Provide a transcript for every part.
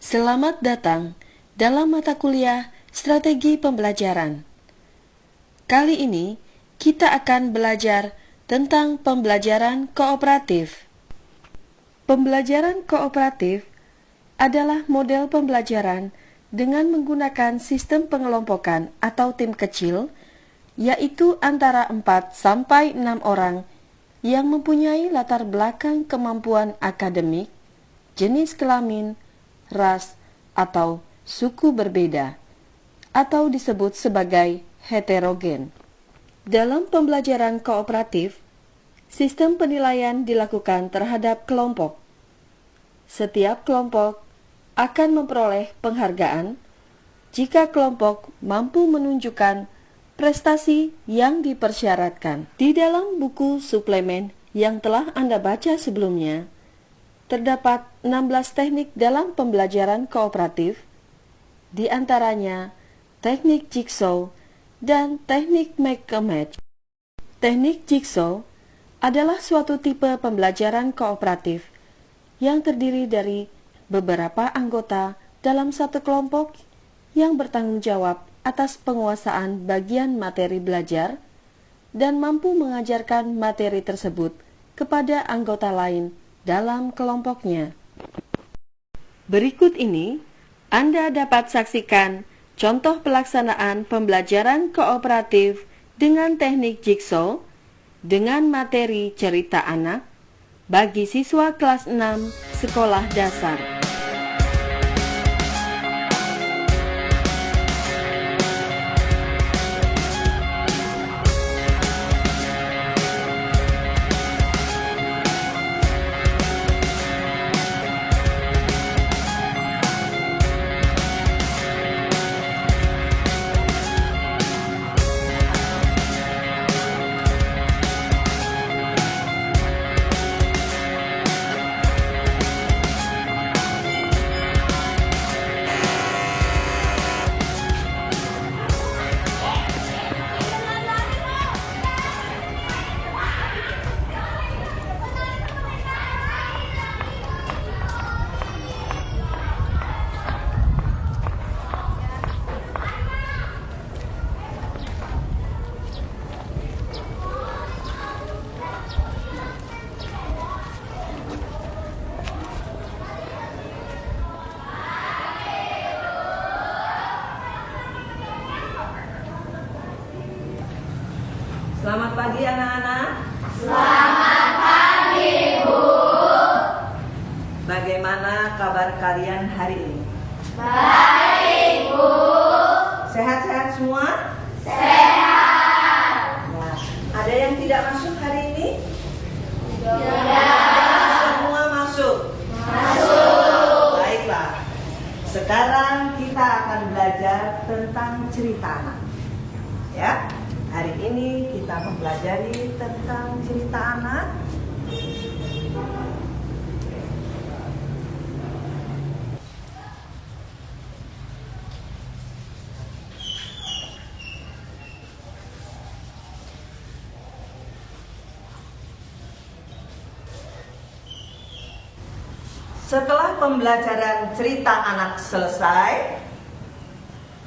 Selamat datang dalam mata kuliah Strategi Pembelajaran. Kali ini kita akan belajar tentang pembelajaran kooperatif. Pembelajaran kooperatif adalah model pembelajaran dengan menggunakan sistem pengelompokan atau tim kecil, yaitu antara 4 sampai 6 orang yang mempunyai latar belakang kemampuan akademik, jenis kelamin, ras, atau suku berbeda, atau disebut sebagai heterogen. Dalam pembelajaran kooperatif, sistem penilaian dilakukan terhadap kelompok. Setiap kelompok akan memperoleh penghargaan jika kelompok mampu menunjukkan prestasi yang dipersyaratkan. Di dalam buku suplemen yang telah Anda baca sebelumnya, terdapat 16 teknik dalam pembelajaran kooperatif, di antaranya teknik jigsaw dan teknik make a match. Teknik jigsaw adalah suatu tipe pembelajaran kooperatif yang terdiri dari beberapa anggota dalam satu kelompok yang bertanggung jawab atas penguasaan bagian materi belajar dan mampu mengajarkan materi tersebut kepada anggota lain dalam kelompoknya. Berikut ini Anda dapat saksikan contoh pelaksanaan pembelajaran kooperatif dengan teknik jigsaw dengan materi cerita anak bagi siswa kelas 6 sekolah dasar. Selamat pagi anak-anak. Selamat pagi, Bu. Bagaimana kabar kalian hari ini? Baik, Bu. Sehat-sehat semua? Sehat. Nah, ada yang tidak masuk hari ini? Tidak. Semua masuk? Masuk. Baiklah. Sekarang kita akan belajar tentang cerita anak. Ya. Hari ini kita mempelajari tentang cerita anak. Setelah pembelajaran cerita anak selesai,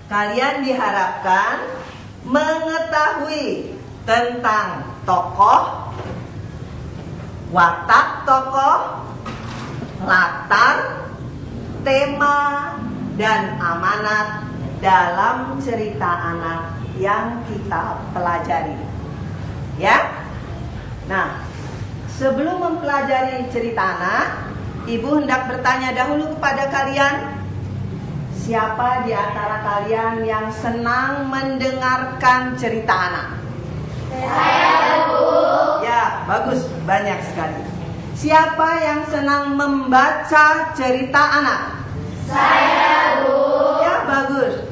kalian diharapkan mengetahui tentang tokoh, watak tokoh, latar, tema, dan amanat dalam cerita anak yang kita pelajari. Ya? Nah, sebelum mempelajari cerita anak, Ibu hendak bertanya dahulu kepada kalian, siapa di antara kalian yang senang mendengarkan cerita anak? Saya, Bu. Ya, bagus, banyak sekali. Siapa yang senang membaca cerita anak? Saya, Bu. Ya, bagus.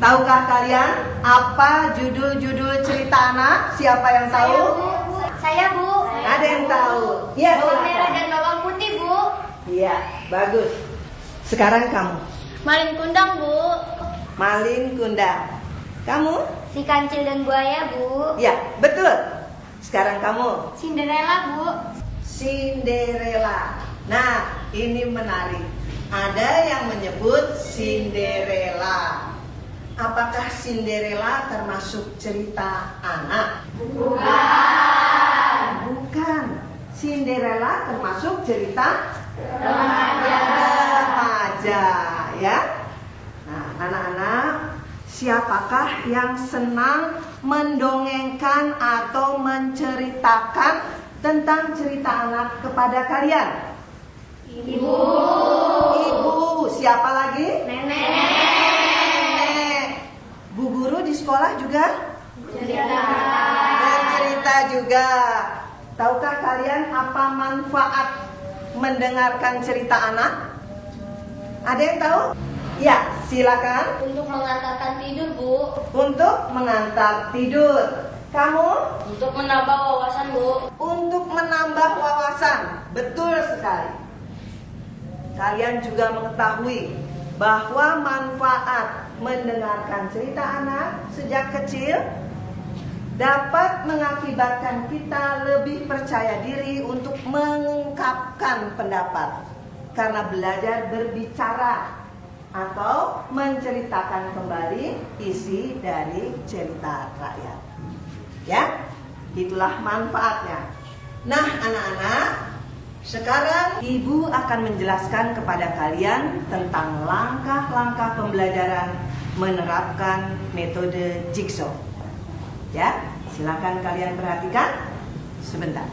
Tahukah kalian apa judul-judul cerita anak? Siapa yang tahu? Saya, Bu. Ada yang tahu? Ya, Bawang merah silakan. dan bawang putih, Bu. Iya, bagus. Sekarang kamu. Malin kundang, Bu. Malin kundang. Kamu? Si kancil dan buaya, Bu. Ya, betul. Sekarang kamu. Cinderella, Bu. Cinderella. Nah, ini menarik. Ada yang menyebut Cinderella. Apakah Cinderella termasuk cerita anak? Bukan. Cinderella termasuk cerita remaja, ya. Nah, anak-anak, siapakah yang senang mendongengkan atau menceritakan tentang cerita anak kepada kalian? Ibu. Ibu. Siapa lagi? Nenek. Bu guru di sekolah juga Cerita. bercerita juga. Tahukah kalian apa manfaat mendengarkan cerita anak? Ada yang tahu? Ya, silakan. Untuk mengantarkan tidur, Bu. Untuk mengantar tidur. Kamu? Untuk menambah wawasan, Bu. Untuk menambah wawasan. Betul sekali. Kalian juga mengetahui bahwa manfaat mendengarkan cerita anak sejak kecil dapat mengakibatkan kita lebih percaya diri untuk mengungkapkan pendapat karena belajar berbicara atau menceritakan kembali isi dari cerita rakyat. Ya, itulah manfaatnya. Nah, anak-anak, sekarang Ibu akan menjelaskan kepada kalian tentang langkah-langkah pembelajaran menerapkan metode jigsaw. Ya, silakan kalian perhatikan sebentar.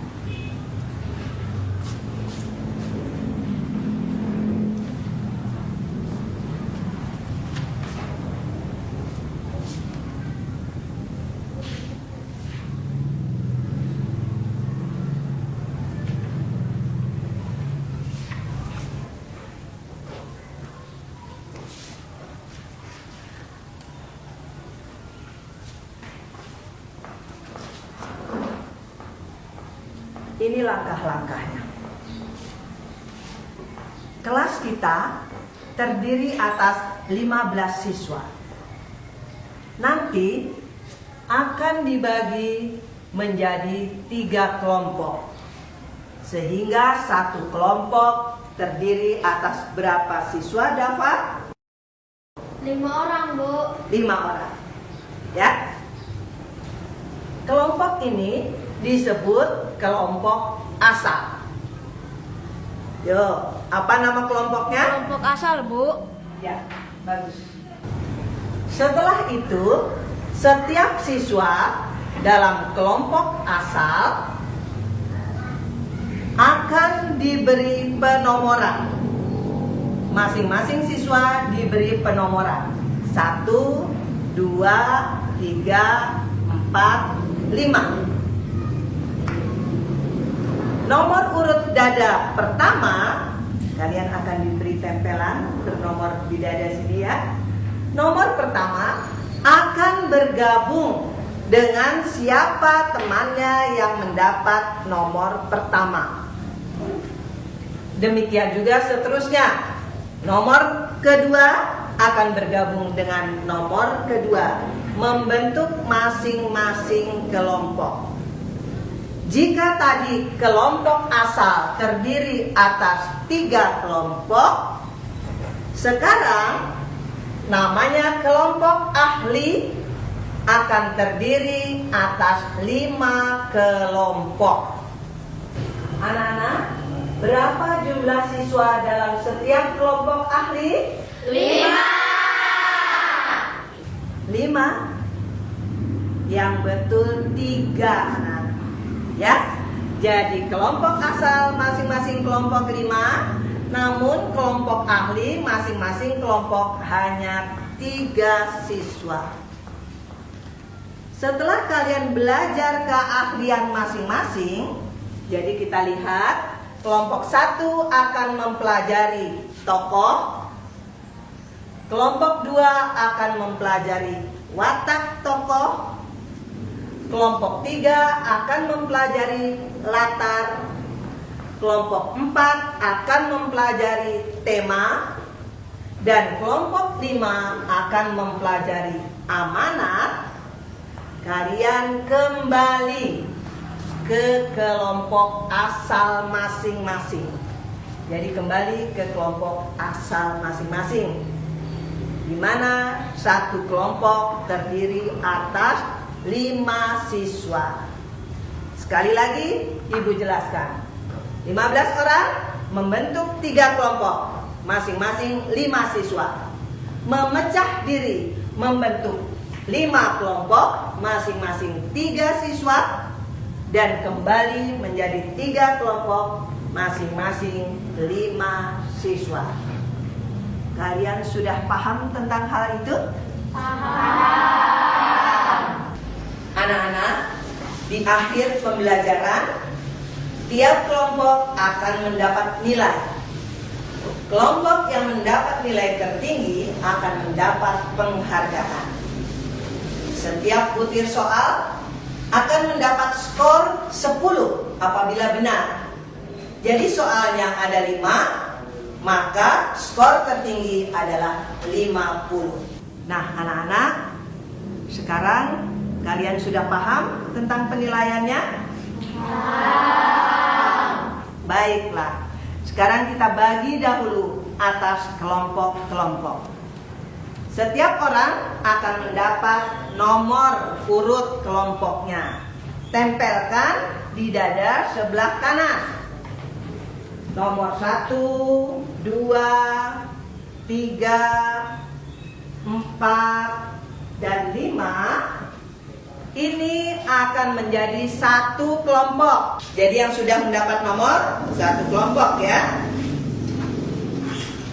Ini langkah-langkahnya. Kelas kita terdiri atas 15 siswa. Nanti akan dibagi menjadi 3 kelompok. Sehingga satu kelompok terdiri atas berapa siswa, Dava? 5 orang, Bu. 5 orang. Ya. Kelompok ini disebut kelompok asal. Yo, apa nama kelompoknya? Kelompok asal, Bu. Ya, bagus. Setelah itu, setiap siswa dalam kelompok asal akan diberi penomoran. Masing-masing siswa diberi penomoran 1, 2, 3, 4, 5. Nomor urut dada pertama, kalian akan diberi tempelan bernomor di dada sini ya. Nomor pertama akan bergabung dengan siapa temannya yang mendapat nomor pertama. Demikian juga seterusnya. Nomor kedua akan bergabung dengan nomor kedua, membentuk masing-masing kelompok. Jika tadi kelompok asal terdiri atas 3 kelompok, sekarang namanya kelompok ahli akan terdiri atas 5 kelompok. Anak-anak, berapa jumlah siswa dalam setiap kelompok ahli? 5. 5. Yang betul 3, anak. Ya, jadi kelompok asal masing-masing kelompok 5, namun kelompok ahli masing-masing kelompok hanya 3 siswa. Setelah kalian belajar keahlian masing-masing, jadi kita lihat kelompok 1 akan mempelajari tokoh, kelompok 2 akan mempelajari watak tokoh, kelompok 3 akan mempelajari latar, kelompok 4 akan mempelajari tema, dan kelompok 5 akan mempelajari amanat. Kalian kembali ke kelompok asal masing-masing. Jadi kembali ke kelompok asal masing-masing, di mana satu kelompok terdiri atas 5 siswa. Sekali lagi Ibu jelaskan. 15 orang membentuk 3 kelompok, masing-masing 5 siswa. Memecah diri membentuk 5 kelompok, masing-masing 3 siswa. Dan kembali menjadi 3 kelompok, masing-masing 5 siswa. Kalian sudah paham tentang hal itu? Paham. Anak-anak, di akhir pembelajaran, tiap kelompok akan mendapat nilai. Kelompok yang mendapat nilai tertinggi akan mendapat penghargaan. Setiap butir soal akan mendapat skor 10 apabila benar. Jadi soalnya ada 5, maka skor tertinggi adalah 50. Nah, anak-anak, sekarang kalian sudah paham tentang penilaiannya? Baiklah, sekarang kita bagi dahulu atas kelompok-kelompok. Setiap orang akan mendapat nomor urut kelompoknya. Tempelkan di dada sebelah kanan. Nomor 1, 2, 3, 4, dan 5. Ini akan menjadi satu kelompok. Jadi yang sudah mendapat nomor satu kelompok ya.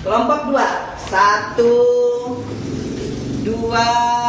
Kelompok 2, 1, 2,